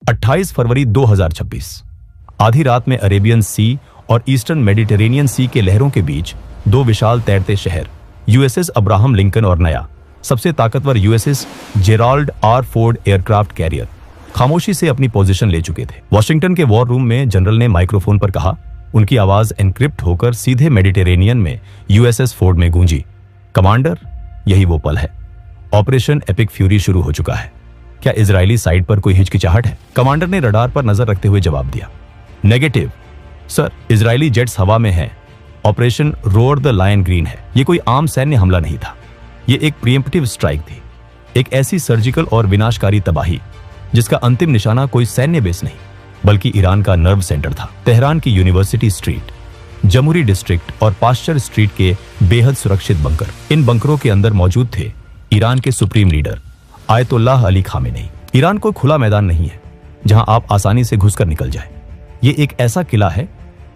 28 फरवरी 2026 आधी रात में अरेबियन सी और ईस्टर्न मेडिटेरेनियन सी के लहरों के बीच दो विशाल तैरते शहर यूएसएस अब्राहम लिंकन और नया सबसे ताकतवर USS Gerald R Ford aircraft carrier खामोशी से अपनी पोजीशन ले चुके थे। वॉशिंगटन के वॉर रूम में जनरल ने माइक्रोफोन पर कहा। उनकी आवाज एनक्रिप्ट होकर सीधे मेडिटेरेनियन में यूएसएस फोर्ड में गूंजी। कमांडर, यही वो पल है। ऑपरेशन एपिक फ्यूरी शुरू हो चुका है। क्या इजरायली साइड पर कोई हिचकिचाहट है? कमांडर ने रडार पर नजर रखते हुए जवाब दिया। नेगेटिव सर, इजरायली जेट्स हवा में हैं। Operation Roar the Lion green है। ये कोई आम सैन्य हमला नहीं था। ये एक प्रीएम्प्टिव स्ट्राइक थी, एक ऐसी सर्जिकल और विनाशकारी तबाही जिसका अंतिम निशाना कोई सैन्य बेस नहीं बल्कि ईरान का नर्व सेंटर था। तेहरान की यूनिवर्सिटी स्ट्रीट, जमूरी डिस्ट्रिक्ट और पास्चर स्ट्रीट के बेहद सुरक्षित बंकर। इन बंकरों के अंदर मौजूद थे ईरान के supreme leader Ayatollah Ali Khamenei. Iran कोई खुला मैदान नहीं है जहां आप आसानी से घुसकर निकल जाए। ये एक ऐसा किला है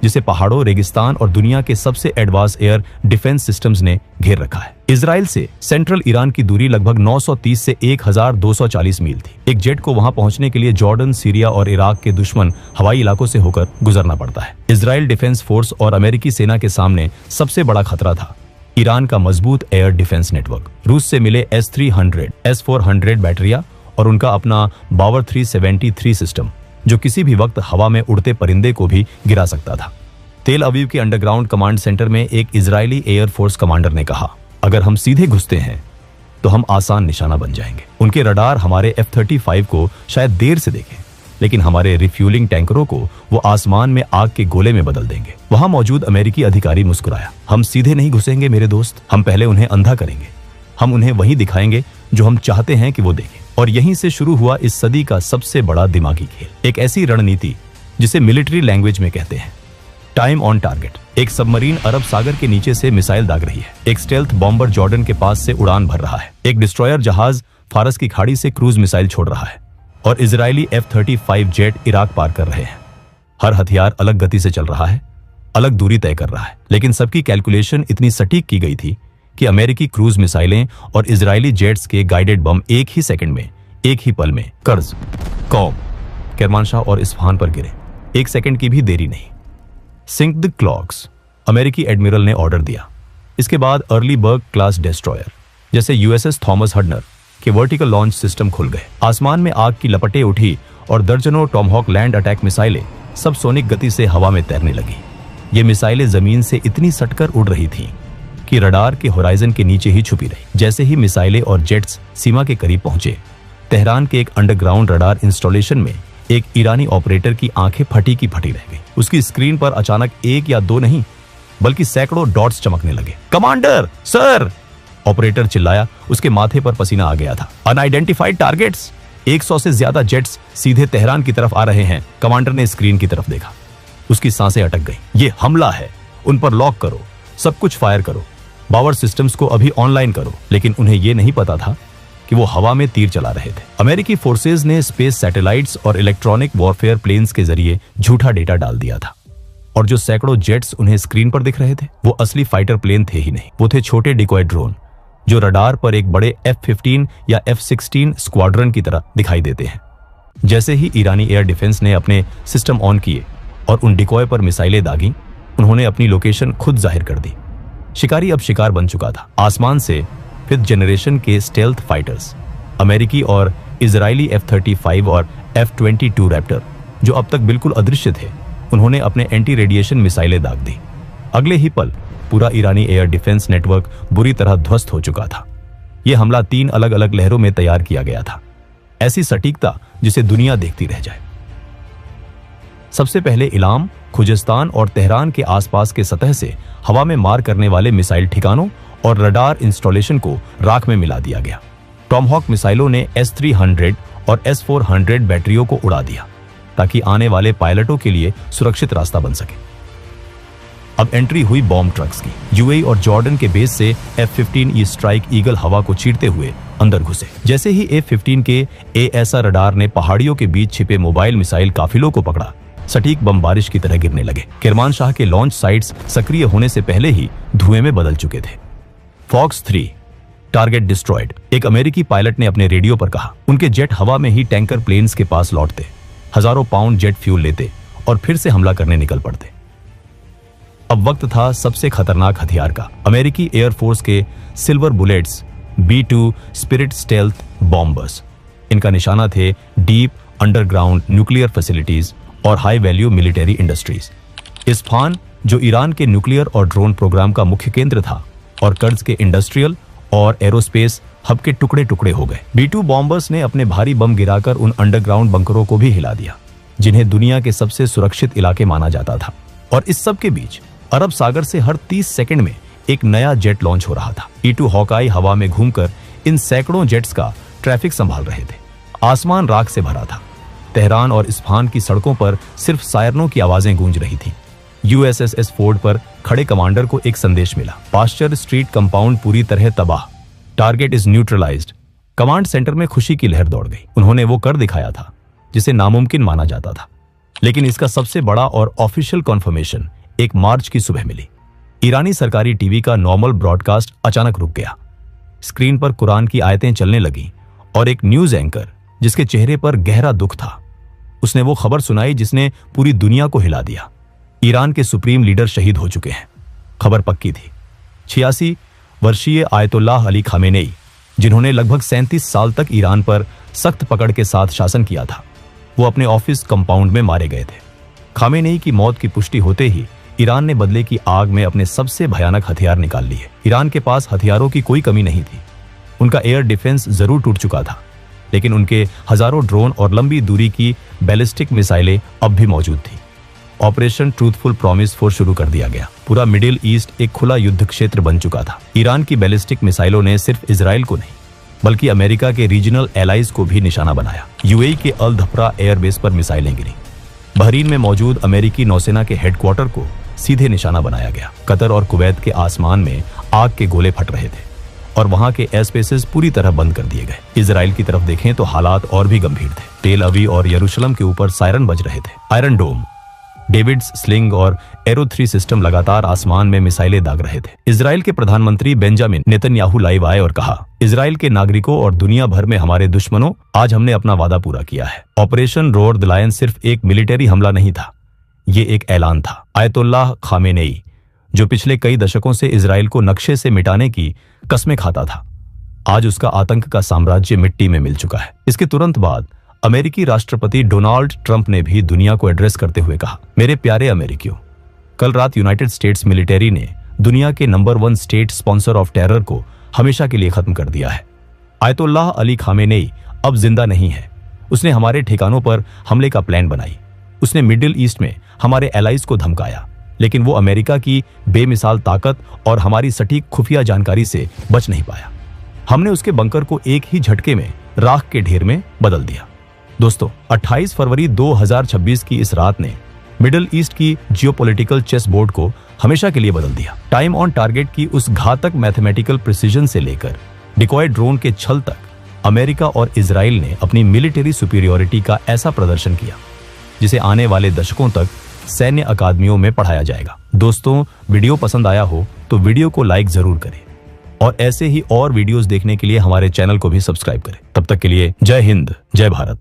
जिसे पहाड़ों, रेगिस्तान और दुनिया के सबसे एडवांस एयर डिफेंस सिस्टम्स ने घेर रखा है। इजराइल से सेंट्रल ईरान की दूरी लगभग 930 से 1240 मील थी। एक जेट को वहां पहुंचने के लिए जॉर्डन, सीरिया और इराक के दुश्मन हवाई इलाकों से होकर गुजरना पड़ता है। इजराइल डिफेंस फोर्स और अमेरिकी सेना के सामने सबसे बड़ा खतरा था ईरान का मजबूत एयर डिफेंस नेटवर्क। रूस से मिले S-300, S-400 बैटरिया और उनका अपना बावर 373 सिस्टम जो किसी भी वक्त हवा में उड़ते परिंदे को भी गिरा सकता था। तेल अवीव के अंडरग्राउंड कमांड सेंटर में एक इजरायली एयरफोर्स कमांडर ने कहा, अगर हम सीधे घुसते हैं तो हम आसान निशाना बन जाएंगे। उनके रडार हमारे F-35 को शायद देर से देखें, लेकिन हमारे रिफ्यूलिंग टैंकरों को वो आसमान में आग के गोले में बदल देंगे। वहां मौजूद अमेरिकी अधिकारी मुस्कुराया। हम सीधे नहीं घुसेंगे मेरे दोस्त, हम पहले उन्हें अंधा करेंगे। हम उन्हें वही दिखाएंगे जो हम चाहते हैं कि वो देखें। और यहीं से शुरू हुआ इस सदी का सबसे बड़ा दिमागी खेल, एक ऐसी रणनीति जिसे मिलिट्री लैंग्वेज में कहते हैं टाइम ऑन टारगेट। एक सबमरीन अरब सागर के नीचे से मिसाइल दाग रही है। एक स्टेल्थ बॉम्बर जॉर्डन के पास से उड़ान भर रहा है। एक डिस्ट्रॉयर जहाज फारस की खाड़ी से क्रूज मिसाइल छोड़ रहा है और इजरायली F-35 जेट इराक पार कर रहे हैं। हर हथियार अलग गति से चल रहा है, अलग दूरी तय कर रहा है, लेकिन सबकी कैलकुलेशन इतनी सटीक की गई थी कि अमेरिकी क्रूज मिसाइलें और इजरायली जेट्स के गाइडेड बम एक ही सेकंड में, एक ही पल में कर्ज, कौम, केरमानशाह और इस्फहान पर गिरे। एक सेकंड की भी देरी नहीं। सिंक द क्लॉक्स, अमेरिकी एडमिरल ने ऑर्डर दिया। इसके बाद अर्ली बर्ग क्लास डेस्ट्रॉयर जैसे USS थॉमस हडनर के वर्टिकल लॉन्च सिस्टम खुल गए। आसमान में आग की लपटें उठी और दर्जनों टॉमहॉक लैंड अटैक मिसाइलें सब सोनिक गति से हवा में तैरने लगी। ये मिसाइलें जमीन से इतनी सटकर उड़ रही थीं कि रडार के होराइजन के नीचे ही छुपी रही। जैसे ही मिसाइलें और जेट्स सीमा के करीब पहुंचे, तेहरान के एक अंडरग्राउंड रडार इंस्टॉलेशन में एक ईरानी ऑपरेटर की आंखें फटी की फटी रह गई। उसकी स्क्रीन पर अचानक एक या दो नहीं बल्कि सैकड़ों डॉट्स चमकने लगे। कमांडर सर, ऑपरेटर चिल्लाया। उसके माथे पर पसीना आ गया था। अनआइडेंटिफाइड टारगेट्स, 100 से ज्यादा जेट्स सीधे तेहरान की तरफ आ रहे हैं। कमांडर ने स्क्रीन की तरफ देखा। उसकी सांसें अटक गई। ये हमला है, उन पर लॉक करो, सब कुछ फायर करो, पावर सिस्टम्स को अभी ऑनलाइन करो। लेकिन उन्हें यह नहीं पता था कि वो हवा में तीर चला रहे थे। अमेरिकी फोर्सेज ने स्पेस सैटेलाइट्स और इलेक्ट्रॉनिक वॉरफेयर प्लेन्स के जरिए झूठा डेटा डाल दिया था और जो सैकड़ों जेट्स उन्हें स्क्रीन पर दिख रहे थे वो असली फाइटर प्लेन थे ही नहीं। वो थे छोटे डिकॉय ड्रोन जो रडार पर एक बड़े F-15 या F-16 स्क्वाड्रन की तरह दिखाई देते हैं। जैसे ही ईरानी एयर डिफेंस ने अपने सिस्टम ऑन किए और उन डिकॉय पर मिसाइलें दागी, उन्होंने अपनी लोकेशन खुद जाहिर कर दी। शिकारी अब शिकार बन चुका था। आसमान से 5th जनरेशन के स्टेल्थ फाइटर्स, अमेरिकी और इजरायली F-35 और F-22 रैप्टर जो अब तक बिल्कुल अदृश्य थे, उन्होंने अपने एंटी रेडिएशन मिसाइलें दाग दी। अगले ही पल पूरा ईरानी एयर डिफेंस नेटवर्क बुरी तरह ध्वस्त हो चुका था। यह हमला 3 अलग अलग लहरों में तैयार किया गया था, ऐसी सटीकता जिसे दुनिया देखती रह जाए। सबसे पहले इलाम, खुजस्तान और तेहरान के आसपास के सतह से हवा में मार करने वाले मिसाइल ठिकानों और रडार इंस्टॉलेशन को राख में मिला दिया गया। टॉमहॉक मिसाइलों ने S-300 और S-400 बैटरियों को उड़ा दिया ताकि आने वाले पायलटों के लिए सुरक्षित रास्ता बन सके। अब एंट्री हुई बॉम्ब ट्रक्स की। यूएई और जॉर्डन के बेस से F-15E स्ट्राइक ईगल हवा को चीरते हुए अंदर घुसे। जैसे ही F-15 के AESA रडार ने पहाड़ियों के बीच छिपे मोबाइल मिसाइल काफिलों को पकड़ा, सटीक बम बारिश की तरह गिरने लगे। किरमानशाह के लॉन्च साइट्स सक्रिय होने से पहले ही धुएं में बदल चुके थे। फॉक्स 3 टारगेट डिस्ट्रॉयड, एक अमेरिकी पायलट ने अपने रेडियो पर कहा। उनके जेट हवा में ही टैंकर प्लेन्स के पास लौटते। हजारों पाउंड जेट फ्यूल लेते और फिर से हमला करने निकल पड़ते। अब वक्त था सबसे खतरनाक हथियार का। अमेरिकी एयरफोर्स के silver bullets B-2 spirit stealth bombers. इनका निशाना थे डीप अंडरग्राउंड न्यूक्लियर फैसिलिटीज और high value military industries. Isfahan, जो ईरान के न्यूक्लियर और ड्रोन प्रोग्राम का मुख्य केंद्र था, और कर्ज के इंडस्ट्रियल और एरोस्पेस हब के टुकड़े टुकड़े हो गए। B-2 बॉम्बर्स ने अपने भारी बम गिराकर उन अंडरग्राउंड बंकरों को भी हिला दिया, जिन्हें दुनिया के सबसे सुरक्षित इलाके माना जाता था। और इस सब के बीच अरब सागर से हर 30 सेकंड में एक नया जेट लॉन्च हो रहा था। E-2 हॉकाई हवा में घूमकर इन सैकड़ों जेट्स का ट्रैफिक संभाल रहे थे। आसमान राख से भरा था। तेहरान और इस्फहान की सड़कों पर सिर्फ सायरनों की आवाजें गूंज रही थी। USS फोर्ड पर खड़े कमांडर को एक संदेश मिला। पास्चर स्ट्रीट कंपाउंड पूरी तरह तबाह, target is neutralised. Command centre में खुशी की लहर दौड़ गई। उन्होंने वो कर दिखाया था जिसे नामुमकिन माना जाता था। लेकिन इसका सबसे बड़ा और ऑफिशियल कॉन्फर्मेशन एक मार्च की सुबह मिली। ईरानी सरकारी टीवी का नॉर्मल ब्रॉडकास्ट अचानक रुक गया। स्क्रीन पर कुरान की आयतें चलने लगी और एक न्यूज एंकर, जिसके चेहरे पर गहरा दुख था, उसने वो खबर सुनाई जिसने पूरी दुनिया को हिला दिया। ईरान के सुप्रीम लीडर शहीद हो चुके हैं। खबर पक्की थी। 86 वर्षीय आयतुल्लाह अली खामेनेई, जिन्होंने लगभग 37 साल तक ईरान पर सख्त पकड़ के साथ शासन किया था, वो अपने ऑफिस कंपाउंड में मारे गए थे। खामेनेई की मौत की पुष्टि होते ही ईरान ने बदले की आग में अपने सबसे भयानक हथियार निकाल लिए। ईरान के पास हथियारों की कोई कमी नहीं थी। उनका एयर डिफेंस जरूर टूट चुका था, लेकिन उनके हजारों ड्रोन और लंबी दूरी की बैलिस्टिक मिसाइलें अब भी मौजूद थी। ऑपरेशन ट्रूथफुल प्रॉमिस 4 शुरू कर दिया गया। पूरा मिडिल ईस्ट एक खुला युद्ध क्षेत्र बन चुका था। ईरान की बैलिस्टिक मिसाइलों ने सिर्फ इजराइल को नहीं, बल्कि अमेरिका के रीजनल एलाइज को भी निशाना बनाया। UAE के अल धफ्रा एयरबेस पर मिसाइलें गिरी। बहरीन में मौजूद अमेरिकी नौसेना के हेडक्वार्टर को सीधे निशाना बनाया गया। कतर और कुवैत के आसमान में आग के गोले फट रहे थे और वहां के एयरस्पेसेस पूरी तरह बंद कर दिए गए। इजराइल की तरफ देखें तो हालात और भी गंभीर थे। टेल अवीव और यरूशलेम के ऊपर सायरन बज रहे थे। आयरन डोम, डेविड्स स्लिंग और एरो 3 सिस्टम लगातार आसमान में मिसाइलें दाग रहे थे। इजराइल के प्रधानमंत्री बेंजामिन नेतन्याहू लाइव आए और कहा, इजराइल के नागरिकों और दुनिया भर में हमारे दुश्मनों, आज हमने अपना वादा पूरा किया है। ऑपरेशन रोअर द लायन सिर्फ एक मिलिट्री हमला नहीं था, ये एक ऐलान था। आयतुल्लाह खामेनेई, जो पिछले कई दशकों से इजराइल को नक्शे से मिटाने की कस्में खाता था, आज उसका आतंक का साम्राज्य मिट्टी में मिल चुका है। इसके तुरंत बाद अमेरिकी राष्ट्रपति डोनाल्ड ट्रंप ने भी दुनिया को एड्रेस करते हुए कहा, मेरे प्यारे अमेरिकियों, कल रात यूनाइटेड स्टेट्स मिलिट्री ने दुनिया के number 1 state sponsor of terror को हमेशा के लिए खत्म कर दिया है। आयतुल्लाह अली खामेनेई अब जिंदा नहीं है। उसने हमारे ठिकानों पर हमले का प्लान बनाई। उसने मिडिल ईस्ट में हमारे एलाइज को धमकाया, लेकिन वो अमेरिका की बेमिसाल ताकत और हमारी सटीक खुफिया जानकारी से बच नहीं पाया। हमने उसके बंकर को एक ही झटके में राख के ढेर में बदल दिया। दोस्तों, 28 फरवरी 2026 की इस रात ने मिडिल ईस्ट की जियोपॉलिटिकल चेस बोर्ड को हमेशा के लिए बदल दिया। टाइम ऑन टारगेट की उस घातक मैथमेटिकल प्रिसीजन से लेकर डिकॉय ड्रोन के छल तक, अमेरिका और इजराइल ने अपनी मिलिट्री सुपीरियरिटी का ऐसा प्रदर्शन किया जिसे आने वाले दशकों तक सैन्य अकादमियों में पढ़ाया जाएगा। दोस्तों, वीडियो पसंद आया हो तो वीडियो को लाइक जरूर करें और ऐसे ही और वीडियोस देखने के लिए हमारे चैनल को भी सब्सक्राइब करें। तब तक के लिए जय हिंद, जय भारत।